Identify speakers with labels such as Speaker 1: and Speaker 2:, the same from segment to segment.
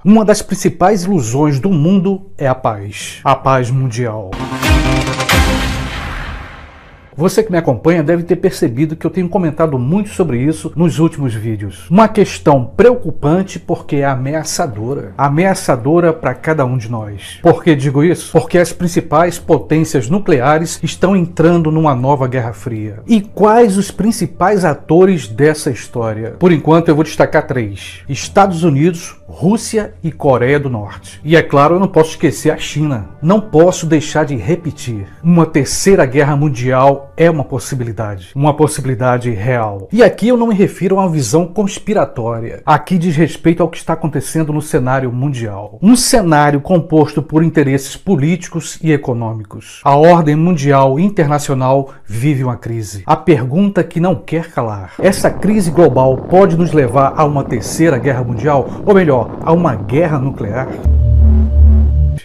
Speaker 1: Uma das principais ilusões do mundo é a paz mundial. Você que me acompanha deve ter percebido que eu tenho comentado muito sobre isso nos últimos vídeos. Uma questão preocupante porque é ameaçadora. Ameaçadora para cada um de nós. Por que digo isso? Porque as principais potências nucleares estão entrando numa nova Guerra Fria. E quais os principais atores dessa história? Por enquanto eu vou destacar 3. Estados Unidos, Rússia e Coreia do Norte. E é claro, eu não posso esquecer a China. Não posso deixar de repetir. Uma terceira guerra mundial é uma possibilidade real. E aqui eu não me refiro a uma visão conspiratória. Aqui diz respeito ao que está acontecendo no cenário mundial. Um cenário composto por interesses políticos e econômicos. A ordem mundial internacional vive uma crise. A pergunta que não quer calar. Essa crise global pode nos levar a uma terceira guerra mundial? Ou melhor, a uma guerra nuclear?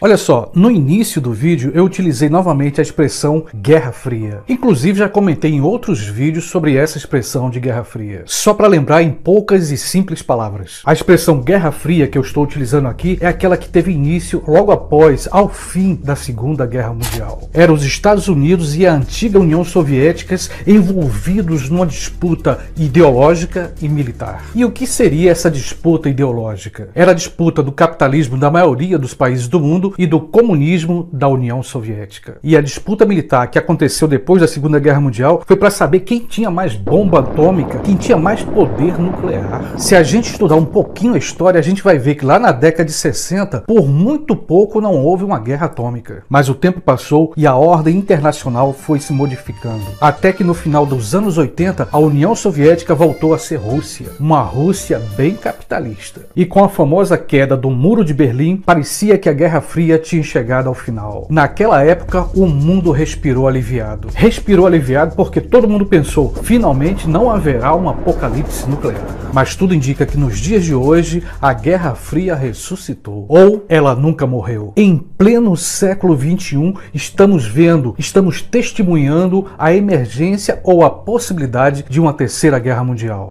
Speaker 1: Olha só, no início do vídeo eu utilizei novamente a expressão Guerra Fria. Inclusive já comentei em outros vídeos sobre essa expressão de Guerra Fria. Só para lembrar em poucas e simples palavras. A expressão Guerra Fria que eu estou utilizando aqui é aquela que teve início logo após, ao fim da Segunda Guerra Mundial. Eram os Estados Unidos e a antiga União Soviética envolvidos numa disputa ideológica e militar. E o que seria essa disputa ideológica? Era a disputa do capitalismo da maioria dos países do mundo e do comunismo da União Soviética. E a disputa militar que aconteceu depois da Segunda Guerra Mundial foi para saber quem tinha mais bomba atômica, quem tinha mais poder nuclear. Se a gente estudar um pouquinho a história, a gente vai ver que lá na década de 60, por muito pouco não houve uma guerra atômica. Mas o tempo passou e a ordem internacional foi se modificando. Até que no final dos anos 80, a União Soviética voltou a ser Rússia. Uma Rússia bem capitalista. E com a famosa queda do Muro de Berlim, parecia que a Guerra Fria tinha chegado ao final. Naquela época, o mundo respirou aliviado. Respirou aliviado porque todo mundo pensou, finalmente não haverá um apocalipse nuclear. Mas tudo indica que nos dias de hoje, a Guerra Fria ressuscitou. Ou ela nunca morreu. Em pleno século XXI, estamos testemunhando a emergência ou a possibilidade de uma terceira guerra mundial.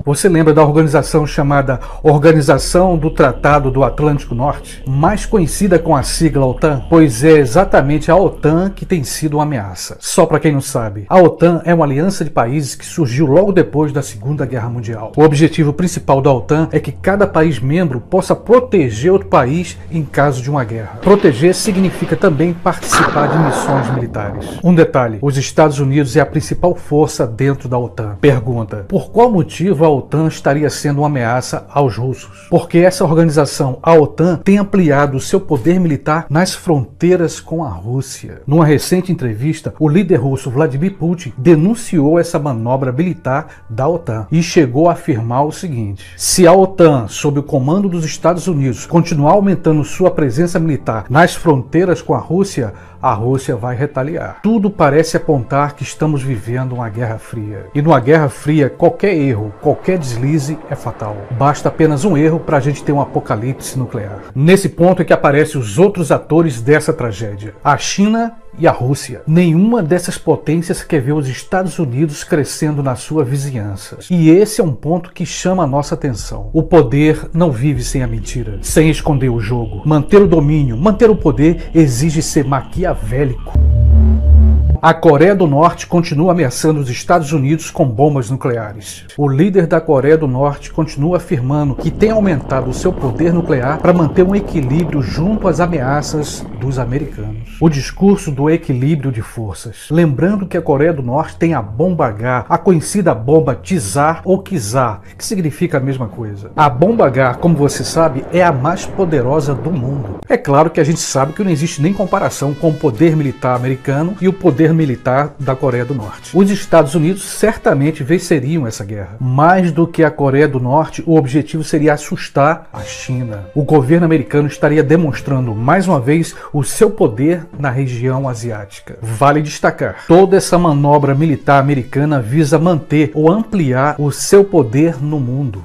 Speaker 1: Você lembra da organização chamada Organização do Tratado do Atlântico Norte? Mais conhecida com a sigla OTAN? Pois é exatamente a OTAN que tem sido uma ameaça. Só para quem não sabe, a OTAN é uma aliança de países que surgiu logo depois da Segunda Guerra Mundial. O objetivo principal da OTAN é que cada país membro possa proteger outro país em caso de uma guerra. Proteger significa também participar de missões militares. Um detalhe, os Estados Unidos é a principal força dentro da OTAN. Pergunta, por qual motivo a OTAN estaria sendo uma ameaça aos russos? Porque essa organização, a OTAN, tem ampliado o seu poder militar nas fronteiras com a Rússia. Numa recente entrevista, o líder russo Vladimir Putin denunciou essa manobra militar da OTAN e chegou a afirmar o seguinte: se a OTAN, sob o comando dos Estados Unidos, continuar aumentando sua presença militar nas fronteiras com a Rússia vai retaliar. Tudo parece apontar que estamos vivendo uma Guerra Fria. E numa Guerra Fria, qualquer erro, qualquer deslize é fatal. Basta apenas um erro para a gente ter um apocalipse nuclear. Nesse ponto é que aparecem os outros atores dessa tragédia: a China e a Rússia. Nenhuma dessas potências quer ver os Estados Unidos crescendo na sua vizinhança. E esse é um ponto que chama a nossa atenção. O poder não vive sem a mentira, sem esconder o jogo. Manter o domínio, manter o poder exige ser maquiavélico. A Coreia do Norte continua ameaçando os Estados Unidos com bombas nucleares. O líder da Coreia do Norte continua afirmando que tem aumentado o seu poder nuclear para manter um equilíbrio junto às ameaças dos americanos. O discurso do equilíbrio de forças. Lembrando que a Coreia do Norte tem a bomba H, a conhecida bomba Tsar ou Kizar, que significa a mesma coisa. A bomba H, como você sabe, é a mais poderosa do mundo. É claro que a gente sabe que não existe nem comparação com o poder militar americano e o poder militar da Coreia do Norte. Os Estados Unidos certamente venceriam essa guerra. Mais do que a Coreia do Norte, o objetivo seria assustar a China. O governo americano estaria demonstrando mais uma vez o seu poder na região asiática. Vale destacar, toda essa manobra militar americana visa manter ou ampliar o seu poder no mundo.